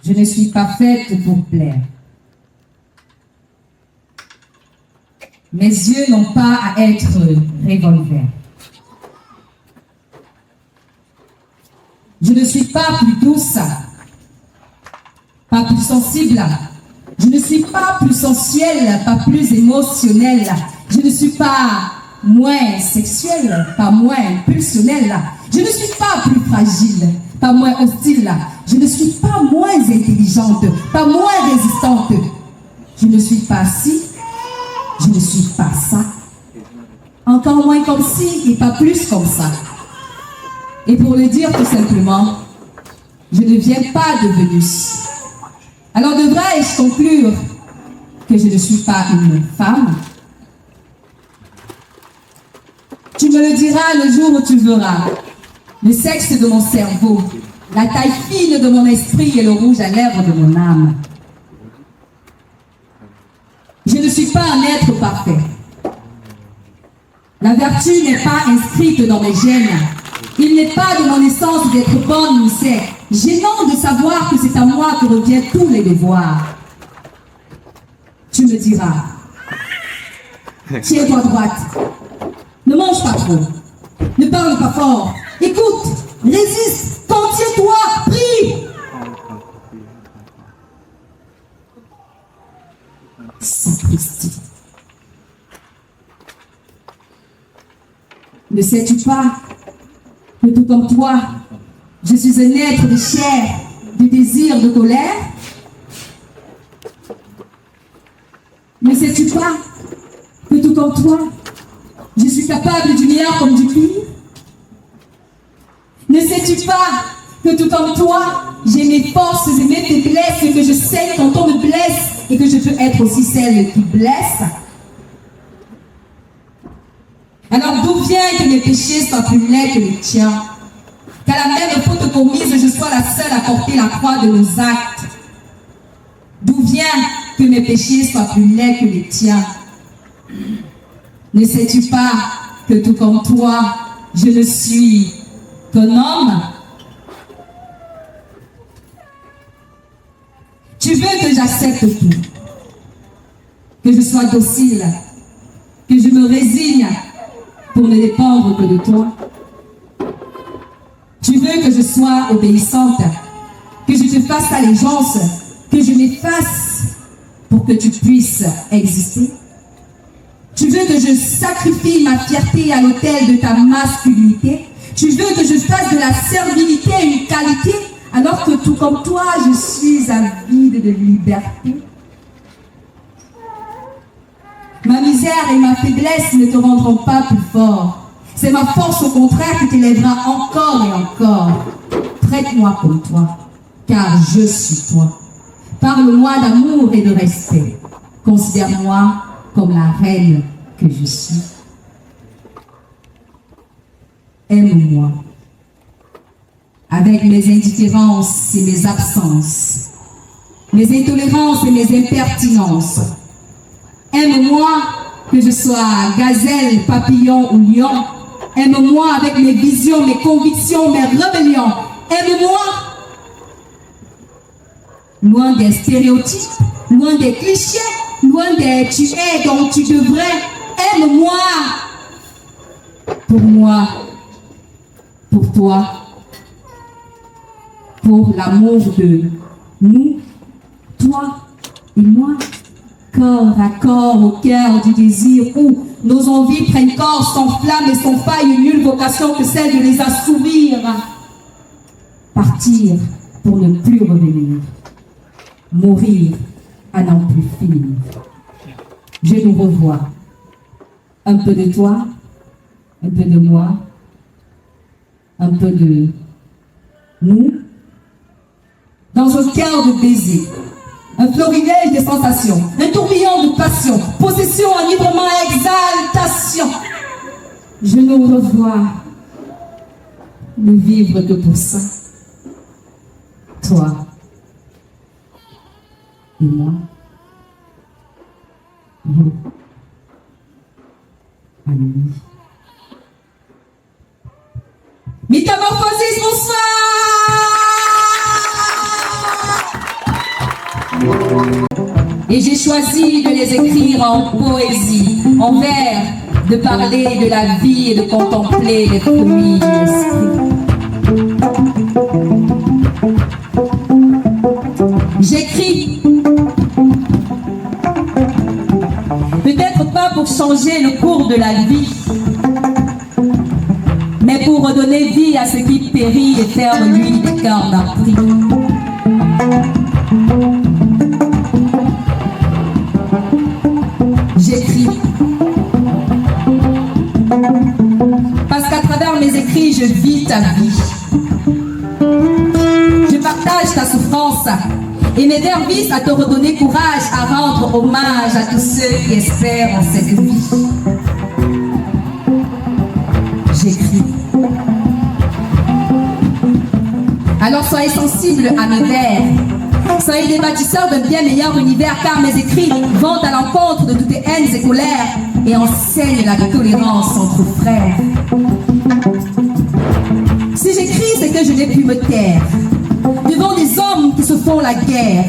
Je ne suis pas faite pour plaire. Mes yeux n'ont pas à être revolver. Je ne suis pas plus douce, pas plus sensible. Je ne suis pas plus sensuelle, pas plus émotionnelle. Je ne suis pas moins sexuelle, pas moins impulsionnelle. Je ne suis pas plus fragile, pas moins hostile. Je ne suis pas moins intelligente, pas moins résistante. Je ne suis pas ci, je ne suis pas ça. Encore moins comme ci et pas plus comme ça. Et pour le dire tout simplement, je ne viens pas de Vénus. Alors devrais-je conclure que je ne suis pas une femme? Tu me le diras le jour où tu verras. Le sexe de mon cerveau, la taille fine de mon esprit et le rouge à lèvres de mon âme. Je ne suis pas un être parfait. La vertu n'est pas inscrite dans mes gènes. Il n'est pas de mon essence d'être bonne, c'est gênant de savoir que c'est à moi que reviennent tous les devoirs. Tu me diras, tiens-toi droite, ne mange pas trop, ne parle pas fort, écoute, résiste, contiens-toi, prie. Sapristi. Ne sais-tu pas que tout comme toi, je suis un être de chair, de désir, de colère? Ne sais-tu pas que tout comme toi, je suis capable du meilleur comme du pire? Ne sais-tu pas que tout comme toi, j'ai mes forces et mes faiblesses et que je sais quand on me blesse et que je peux être aussi celle qui blesse? Alors d'où vient que mes péchés soient plus laids que les tiens? Qu'à la même faute commise, je sois la seule à porter la croix de nos actes? D'où vient que mes péchés soient plus laids que les tiens? Ne sais-tu pas que tout comme toi, je ne suis qu'un homme? Tu veux que j'accepte tout, que je sois docile, que je me résigne pour ne dépendre que de toi. Tu veux que je sois obéissante, que je te fasse allégeance, que je m'efface pour que tu puisses exister. Tu veux que je sacrifie ma fierté à l'autel de ta masculinité. Tu veux que je fasse de la servilité une qualité, alors que tout comme toi, je suis avide de liberté. Ma misère et ma faiblesse ne te rendront pas plus fort. C'est ma force au contraire qui t'élèvera encore et encore. Traite-moi comme toi, car je suis toi. Parle-moi d'amour et de respect. Considère-moi comme la reine que je suis. Aime-moi, avec mes indifférences et mes absences, mes intolérances et mes impertinences. Aime-moi que je sois gazelle, papillon ou lion. Aime-moi avec mes visions, mes convictions, mes rébellions. Aime-moi loin des stéréotypes, loin des clichés, loin des tu es donc tu devrais. Aime-moi pour moi, pour toi, pour l'amour de nous, toi et moi, corps à corps au cœur du désir où nos envies prennent corps, s'enflamment et sans faille, une nulle vocation que celle de les assouvir. Partir pour ne plus revenir, mourir à n'en plus finir. Je nous revois. Un peu de toi, un peu de moi, un peu de nous, dans un cœur de baiser, un florilège de sensations, un tourbillon de passion, possession, enivrement, exaltation. Je nous revois, ne vivre que pour ça. Toi et moi, vous, amis. Métamorphosis, bonsoir. Et j'ai choisi de les écrire en poésie, en vers, de parler de la vie et de contempler les fruits de l'esprit. J'écris, peut-être pas pour changer le cours de la vie, mais pour redonner vie à ce qui périt et faire de lui des cœurs d'arpris. J'écris parce qu'à travers mes écrits, je vis ta vie. Je partage ta souffrance et mes vers visent à te redonner courage, à rendre hommage à tous ceux qui espèrent en cette vie. J'écris. Alors soyez sensibles à mes vers. Soyez des bâtisseurs d'un bien meilleur univers, car mes écrits vont à l'encontre de toutes les haines et colères et enseignent la tolérance entre frères. Si j'écris, c'est que je n'ai pu me taire devant des hommes qui se font la guerre.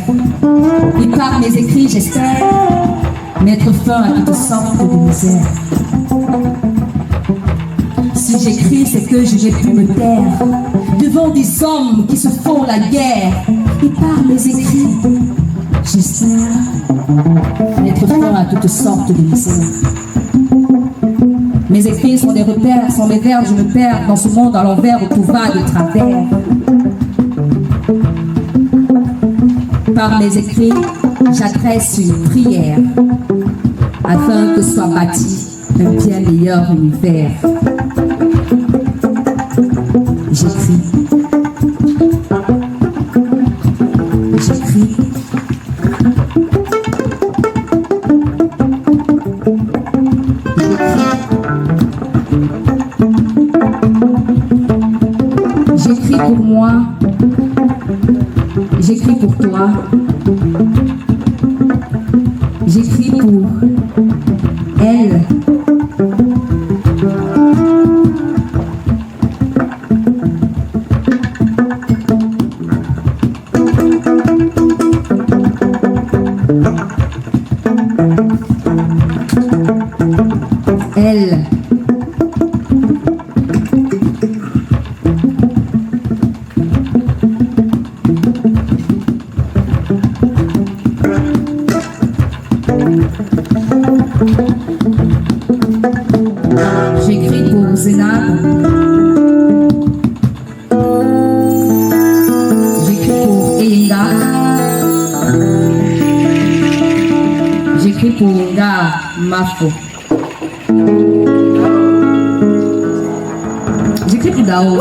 Et par mes écrits, j'espère mettre fin à toutes sortes de misères. Si j'écris, c'est que je n'ai pu me taire devant des hommes qui se font la guerre. Et par mes écrits, j'espère mettre fin à toutes sortes de misères. Mes écrits sont des repères, sont mes vers, je me perds dans ce monde à l'envers où tout va de travers. Par mes écrits, j'adresse une prière afin que soit bâti un bien meilleur univers. J'écris. J'écris. J'écris pour moi. J'écris pour toi. J'écris pour elle. Elle. Mafo. J'écris pour Daos.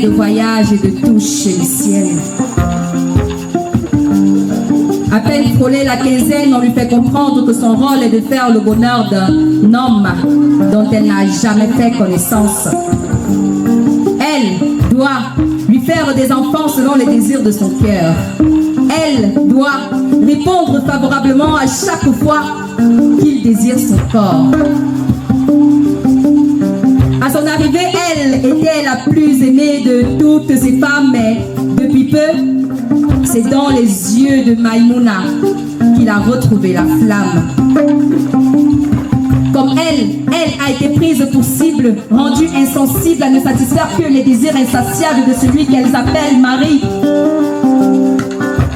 De voyage et de touche le ciel. À peine frôlée la quinzaine, on lui fait comprendre que son rôle est de faire le bonheur d'un homme dont elle n'a jamais fait connaissance. Elle doit lui faire des enfants selon les désirs de son cœur. Elle doit répondre favorablement à chaque fois qu'il désire son corps. À son arrivée, elle était la plus aimée de toutes ces femmes, mais depuis peu, c'est dans les yeux de Maïmouna qu'il a retrouvé la flamme. Comme elle a été prise pour cible, rendue insensible à ne satisfaire que les désirs insatiables de celui qu'elle appelle Marie.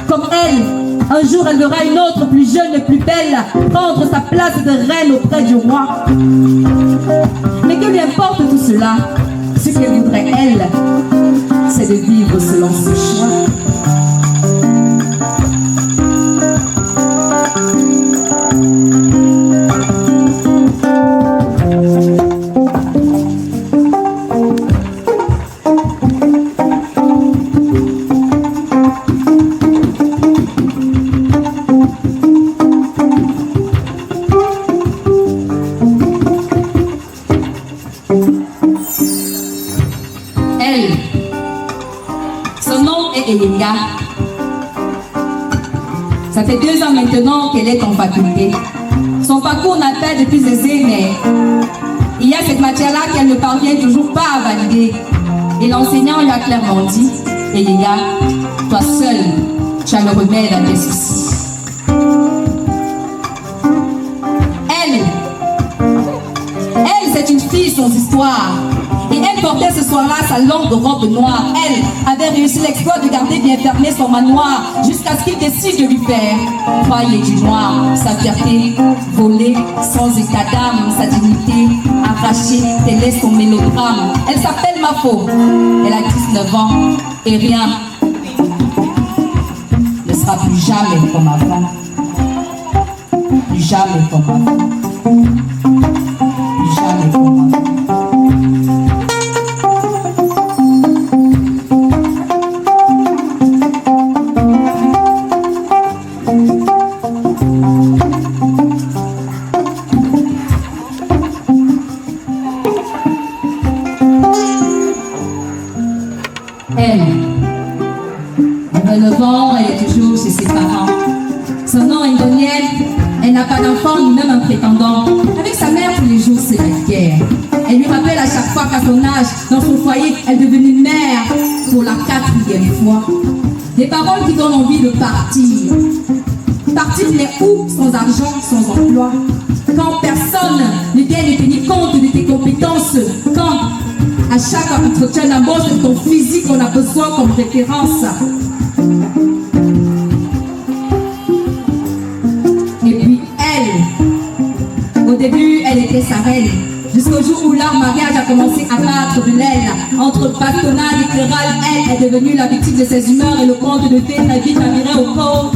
Comme elle, un jour elle verra une autre plus jeune et plus belle prendre sa place de reine auprès du roi. Mais que lui importe tout cela? Ce qu'elle voudrait, elle, c'est de vivre selon ses choix. Ça fait 2 ans maintenant qu'elle est en faculté. Son parcours n'a pas de plus aisé, mais il y a cette matière-là qu'elle ne parvient toujours pas à valider. Et l'enseignant lui a clairement dit, Eléa, toi seul, tu as le remède à tes soucis. Elle, c'est une fille sans histoire. Et elle portait ce soir-là sa longue robe noire. Elle avait réussi l'exploit de garder bien fermé son manoir jusqu'à ce qu'il décide de lui faire croyer du noir. Sa fierté volée, sans état d'âme, sa dignité arrachée, tel est son mélodrame. Elle s'appelle Mafo. Elle a 19 ans et rien ne sera plus jamais comme avant. Plus jamais comme avant. Plus jamais comme avant. Elle est toujours chez ses parents. Son nom est indonienne, elle n'a pas d'enfant ni même un prétendant. Avec sa mère tous les jours c'est la guerre. Elle lui rappelle à chaque fois qu'à son âge, dans son foyer, elle est devenue mère pour la 4e fois. Des paroles qui donnent envie de partir. Partir mais où? Sans argent, sans emploi. Quand personne ne vient de tenir compte de tes compétences. Quand à chaque entretien d'embauche, c'est ton physique qu'on a besoin comme référence. Et puis elle, au début, elle était sa reine. Jusqu'au jour où leur mariage a commencé à battre de l'aile. Entre bastonnade et querelle, elle est devenue la victime de ses humeurs et le conte de fées très vite a viré au corps.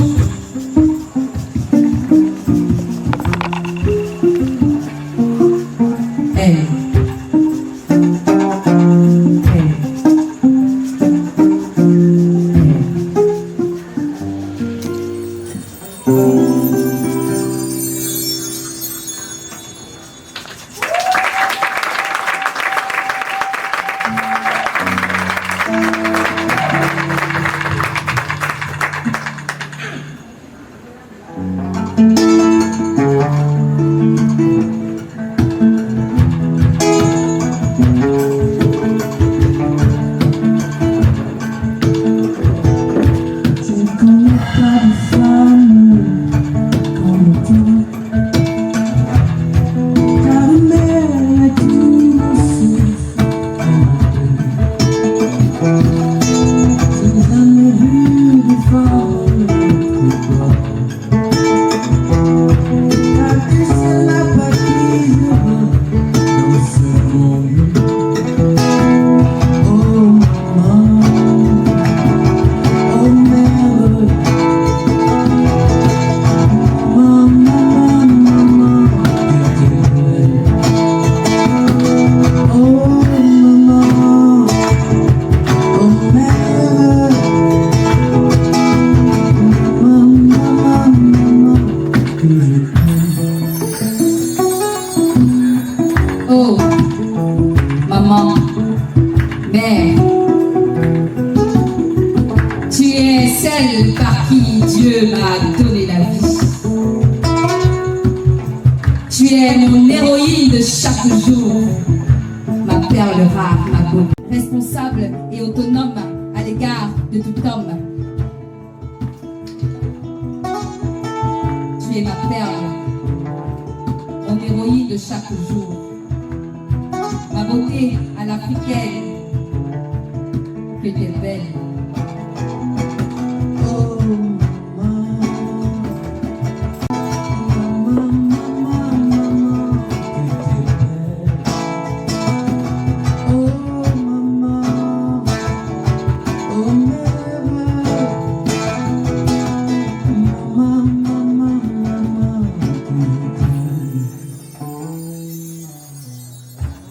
Maman, mère, tu es celle par qui Dieu m'a donné la vie. Tu es mon héroïne de chaque jour, ma perle rare, ma beauté. Responsable et autonome à l'égard de tout homme. Tu es ma perle, mon héroïne de chaque jour. Ma beauté à l'africaine, que t'es belle.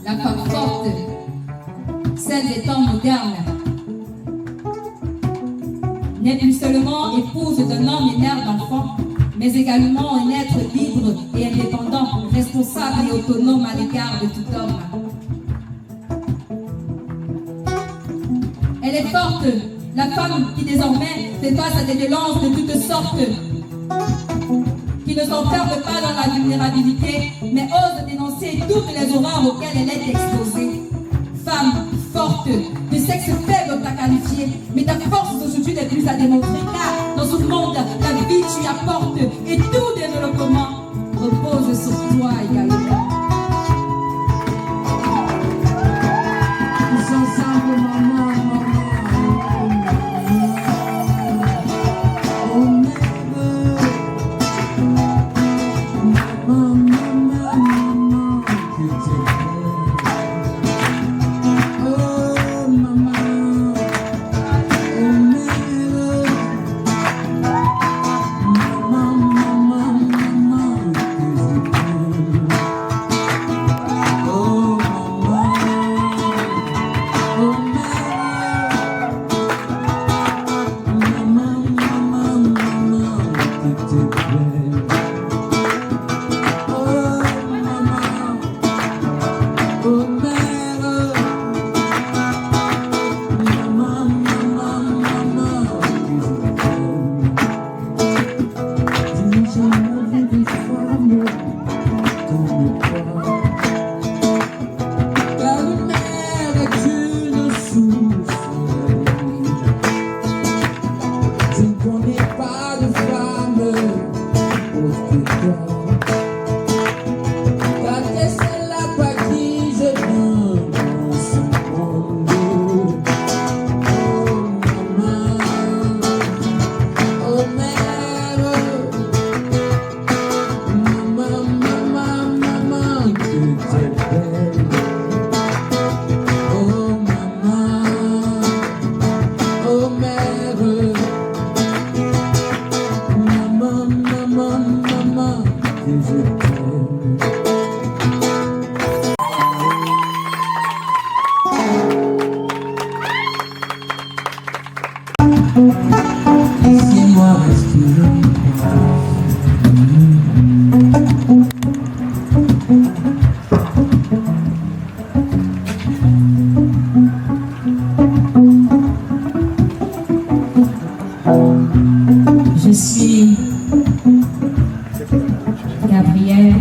La femme forte, celle des temps modernes, n'est plus seulement épouse d'un homme et mère d'enfants, mais également un être libre et indépendant, responsable et autonome à l'égard de tout homme. Elle est forte, la femme qui désormais fait face à des violences de toutes sortes, qui ne s'enferme pas dans la vulnérabilité, mais ose dénoncer toutes les horreurs auxquelles elle est exposée. Femme forte, de sexe faible on t'a qualifiée, mais ta force aujourd'hui n'est plus à démontrer, car dans ce monde, la vie tu y apportes et tout développement repose sur toi également. Tous ensemble, maman. Je suis Gabrielle.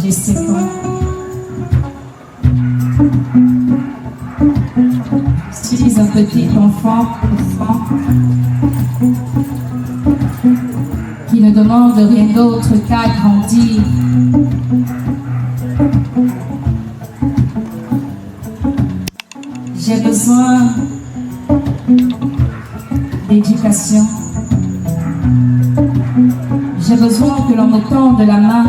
J'ai 7 ans. Je suis un petit enfant qui ne demande rien d'autre qu'à grandir. J'ai besoin d'éducation. J'ai besoin que l'on me tende la main.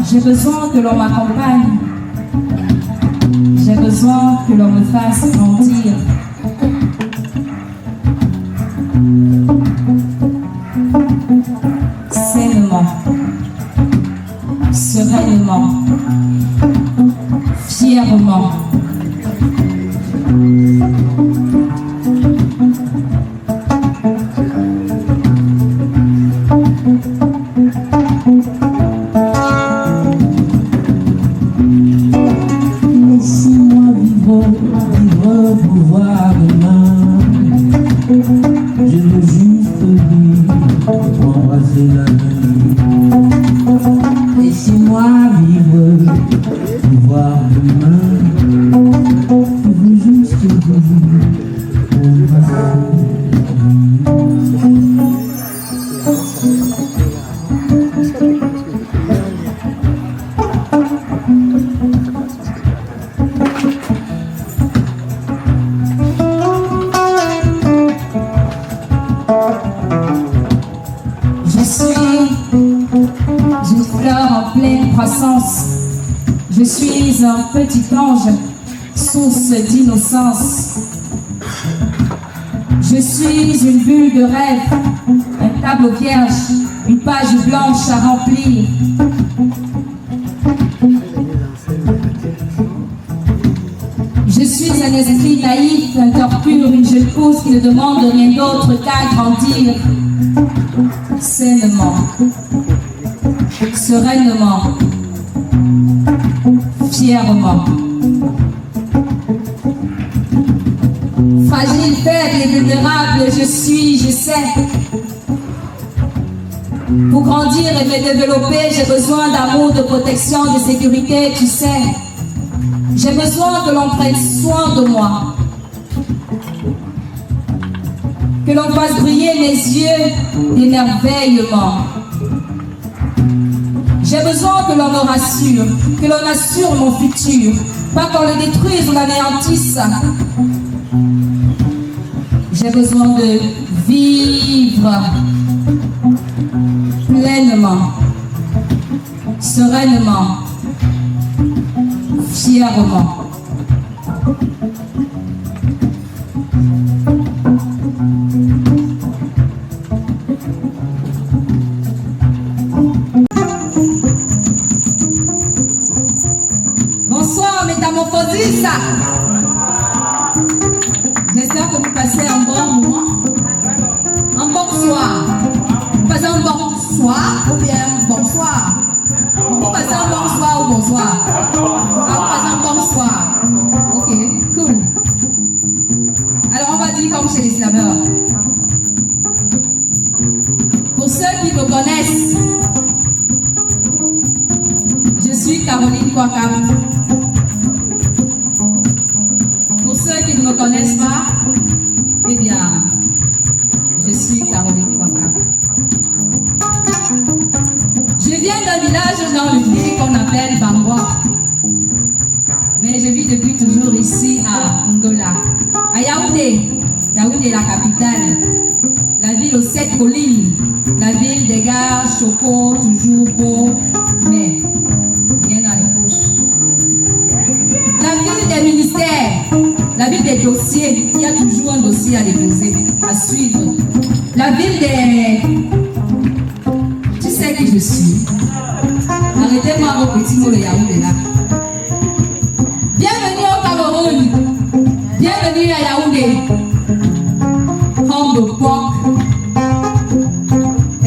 J'ai besoin que l'on m'accompagne. J'ai besoin que l'on me fasse grandir. Sainement, sereinement, fièrement. c'est l'avenir. Laissez-moi vivre, voir demain, vous juste Je suis un petit ange, source d'innocence. Je suis une bulle de rêve, un tableau vierge, une page blanche à remplir. Je suis un esprit naïf, un cœur pur, une jeune pousse qui ne demande rien d'autre qu'à grandir sainement, sereinement, fièrement. Fragile, faible et vulnérable, je suis, je sais. Pour grandir et me développer, j'ai besoin d'amour, de protection, de sécurité, tu sais. J'ai besoin que l'on prenne soin de moi. Que l'on fasse briller mes yeux d'émerveillement. J'ai besoin que l'on me rassure, que l'on assure mon futur, pas qu'on le détruise ou l'anéantisse. J'ai besoin de vivre pleinement, sereinement, fièrement. Bonsoir, métamorphosis. J'espère que vous passez un bon moment. Un bonsoir. Vous passez un bonsoir ou bien bonsoir? Vous passez un bonsoir ou bonsoir? Ah, vous passez un bonsoir. Ok, cool. Alors on va dire comme chez les slameurs. Pour ceux qui me connaissent, je suis Caroline Kouakam. Pour ceux qui ne me connaissent pas, eh bien, je suis Caroline Kouakam. Je viens d'un village dans le pays qu'on appelle Bangwa. Mais je vis depuis toujours ici à Angola, à Yaoundé. Yaoundé, la capitale. La ville aux 7 collines. La ville des gars, Choco, toujours beau, mais rien dans les poches. La ville des ministères. La ville des dossiers. Il y a toujours un dossier à déposer, à suivre. La ville des... Tu sais qui je suis. Arrêtez-moi vos petits mots de Yaoundé là. Bienvenue au Cameroun. Bienvenue à Yaoundé. Home de porc.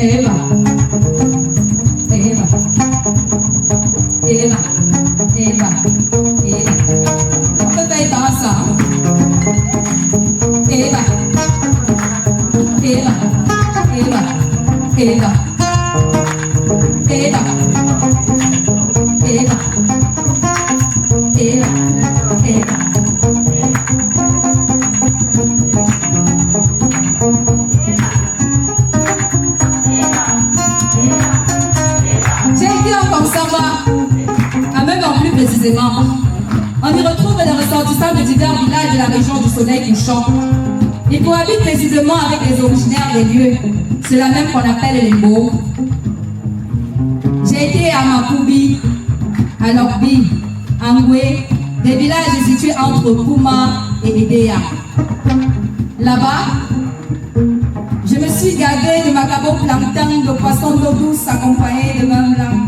Eva. Eva. Eva. Eva. Eva. On peut pas être dans ça. Eva. Eva. Eva. Eva. Eva. Eva. Eva. Eva. J'ai été en Samba, à même en plus précisément. On y retrouve des ressortissants de divers villages de la région du soleil couchant. Ils cohabitent précisément avec les originaires des lieux. C'est la même qu'on appelle les mots. J'ai été à Makubi, à Lokbi, à Ngwe, des villages situés entre Kouma et Edea. Là-bas, je me suis gavée de macabo plancton, de poissons d'eau douce accompagnés de vin blanc.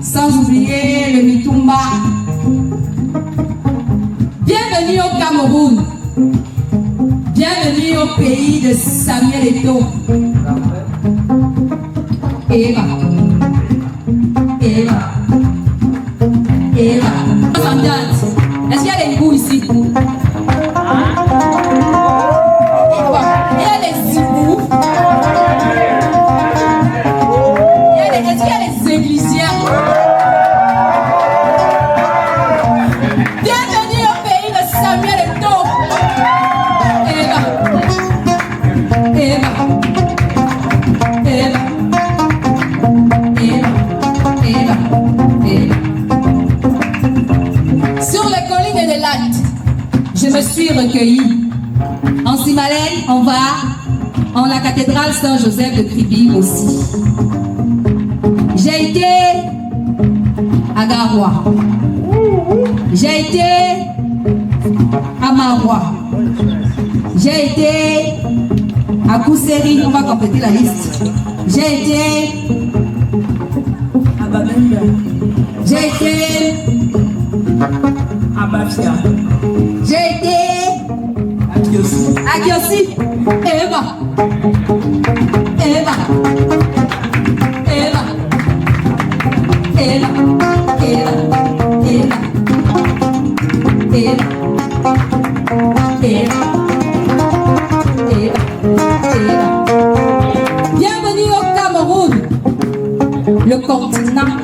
Sans oublier le mitumba. Bienvenue au Cameroun. Bienvenue au pays de Samuel Eto'o. Eva. Eva. Eva. Est-ce qu'il y a des goûts ici? Il y a les zibous. cathédrale Saint-Joseph de Kribi aussi. J'ai été à Garoua. J'ai été à Maroua. J'ai été à Kousséri, on va compléter la liste. J'ai été à Babembe. J'ai été à Bafia. J'ai été à Kiossi. Eva. Eva. Eva. Eva. Eva. Eva. Eva. Eva. Bienvenue au Cameroun, le continent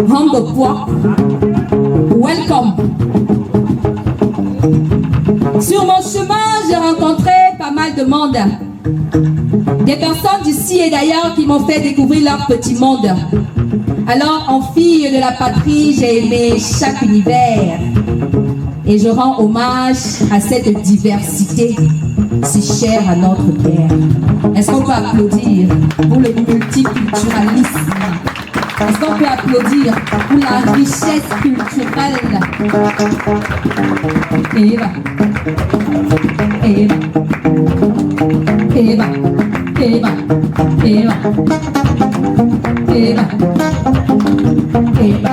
rend poids. Welcome. Sur mon chemin, j'ai rencontré pas mal de monde. Des personnes d'ici et d'ailleurs qui m'ont fait découvrir leur petit monde. Alors, en fille de la patrie, j'ai aimé chaque univers. Et je rends hommage à cette diversité si chère à notre terre. Est-ce qu'on peut applaudir pour le multiculturalisme? Est-ce qu'on peut applaudir pour la richesse culturelle? Eva. Eva. Eva. Eva. Eva. Eva. Eva.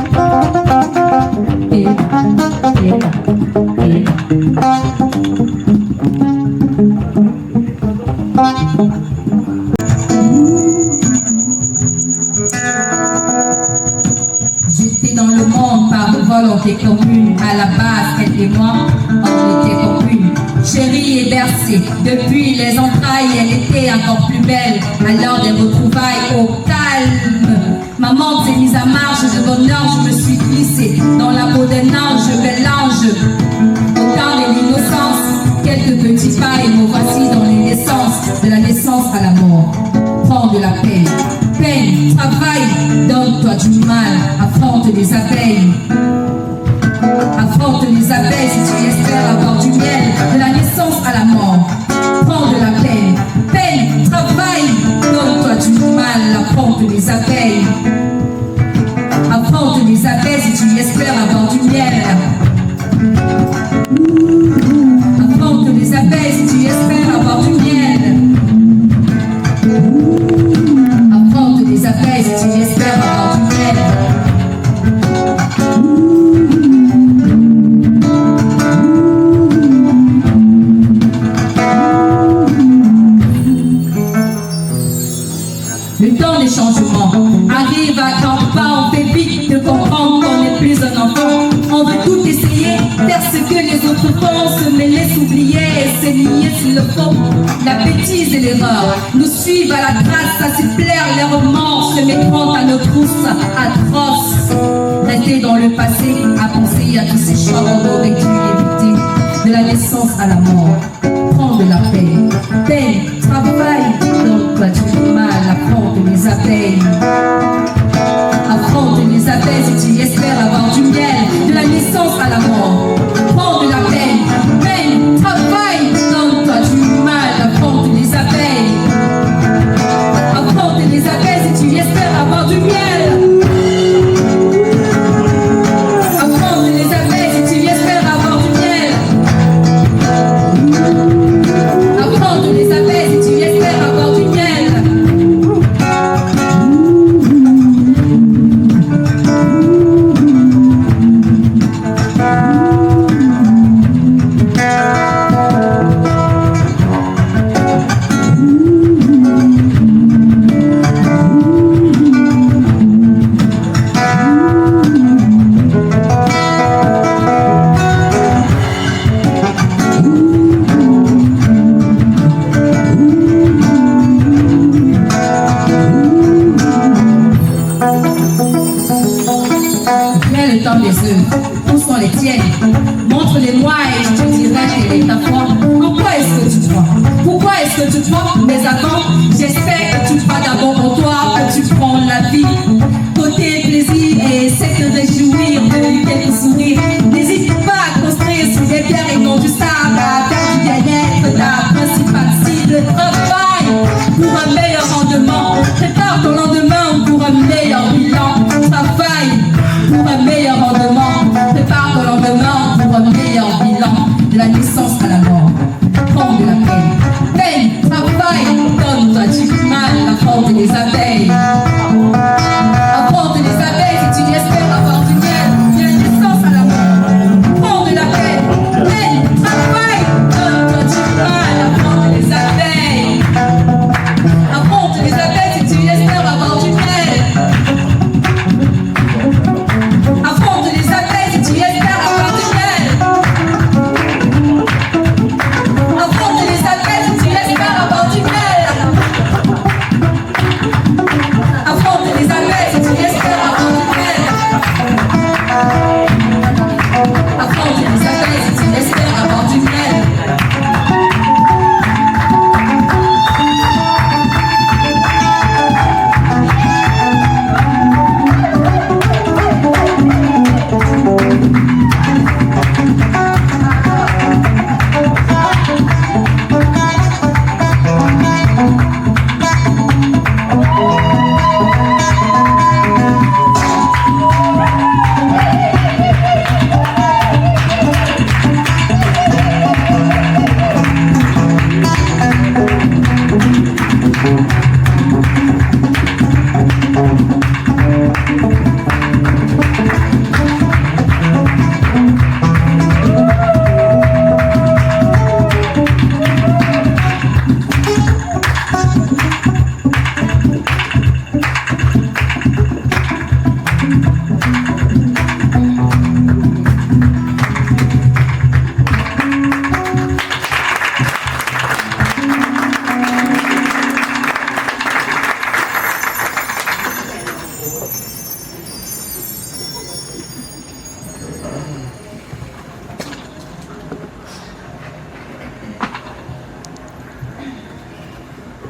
Eva. J'étais dans le monde par volonté commune. À la base, elle et moi, on était communes. Chérie et bercée, depuis les entrailles, elle était encore plus belle. Alors des retrouvailles au calme. Maman s'est mise à marche de bonheur, je me suis glissée dans la peau d'un ange, bel ange. Au temps de l'innocence, quelques petits pas et me voici dans les naissances, de la naissance à la mort. Prends de la peine, peine, travaille, donne-toi du mal, affronte les abeilles. Affronte les abeilles si tu espères avoir du miel, de la naissance à la mort. Prends de la peine, peine, travaille, donne-toi du mal, affronte les abeilles. Affronte les abeilles si tu espères avoir du miel. Affronte les abeilles si tu espères avoir du miel. Affronte les abeilles si tu espères avoir du miel. Le temps des changements arrive à grands pas, on fait vite de comprendre qu'on n'est plus un enfant. On veut tout essayer, faire ce que les autres font, se mêler, s'oublier et se nier s'il le faut. La bêtise et l'erreur nous suivent à la trace, à s'y plaire, les remords se mettront à nos trousses atroces. Rester dans le passé, à penser à tous ces choix qu'on aurait dû éviter, de la naissance à la mort. Prends de la peine, peine, travaille, donne-toi du mal, affronte les abeilles. Affronte les abeilles si tu espères avoir du miel, de la naissance à la mort. Prends de la peine, peine, travaille, donne-toi du mal, affronte les abeilles. Affronte les abeilles si tu espères avoir du miel. Affronte les abeilles si tu espères avoir du miel. Affronte les abeilles si tu espères avoir du miel. Où sont les tiennes? Montre-les-moi et je te dirai quelle est ta foi. En quoi est-ce que tu crois? Pourquoi est-ce que tu crois? Mais avant, j'espère que tu crois d'abord en toi, que tu prends la vie côté plaisir et essaie de te réjouir de quelques sourires. N'hésite pas à construire sur des pierres et non du sable, à faire du bien-être ta principale cible. Travaille, les abeilles. Affronte les abeilles si tu espères avoir du miel. Viens naissance à l'amour. Prends de la peine. Peine, travaille, donne-toi du mal. Affronte les abeilles. Affronte les abeilles si tu espères avoir du miel. Affronte les abeilles si tu espères avoir du miel. Affronte les abeilles si tu espères avoir du miel. Affronte les abeilles si tu espères avoir du miel. Affronte les abeilles si tu espères avoir du miel.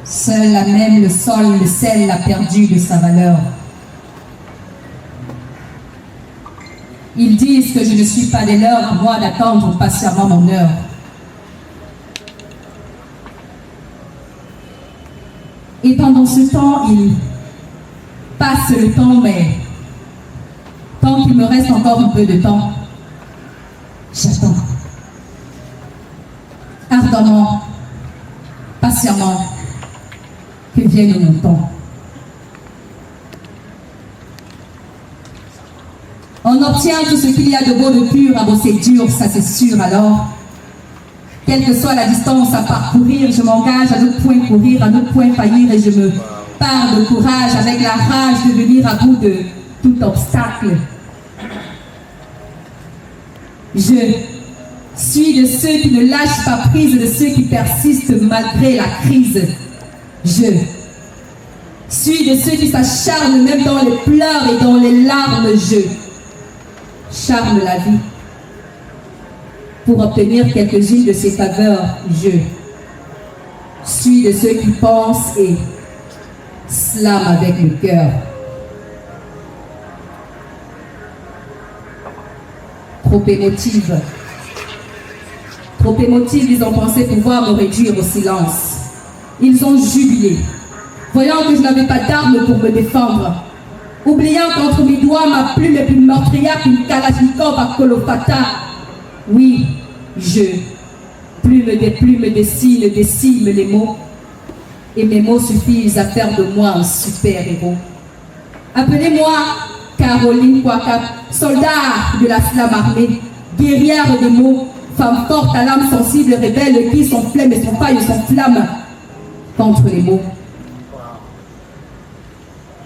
Seul à même le sol, le sel a perdu de sa valeur. Ils disent que je ne suis pas des leurs, moi d'attendre patiemment mon heure. Et pendant ce temps, ils passent le temps, mais tant qu'il me reste encore un peu de temps, j'attends. Ardemment, patiemment, que vienne mon temps. On obtient tout ce qu'il y a de beau, de pur, à bosser dur, ça c'est sûr. Alors, quelle que soit la distance à parcourir, je m'engage à ne point courir, à ne point faillir, et je me pars de courage avec la rage de venir à bout de tout obstacle. Je suis de ceux qui ne lâchent pas prise, de ceux qui persistent malgré la crise. Je suis de ceux qui s'acharnent même dans les pleurs et dans les larmes. Je charme la vie pour obtenir quelques-unes de ses faveurs. Je suis de ceux qui pensent et slament avec le cœur. Trop émotive, ils ont pensé pouvoir me réduire au silence. Ils ont jubilé, voyant que je n'avais pas d'armes pour me défendre, oubliant qu'entre mes doigts ma plume est plus meurtrière qu'une Kalachnikov à Kolopata. Oui, plume dessine les mots, et mes mots suffisent à faire de moi un super-héros. Appelez-moi Caroline Kwaka, soldat de la slam armée, guerrière des mots, femme forte à l'âme sensible, rebelle qui son flemme et son faille et son flamme contre les mots.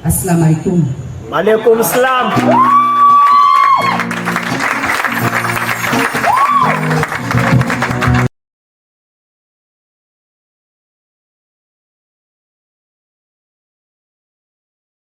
Assalamu alaikum. Alaikum salam.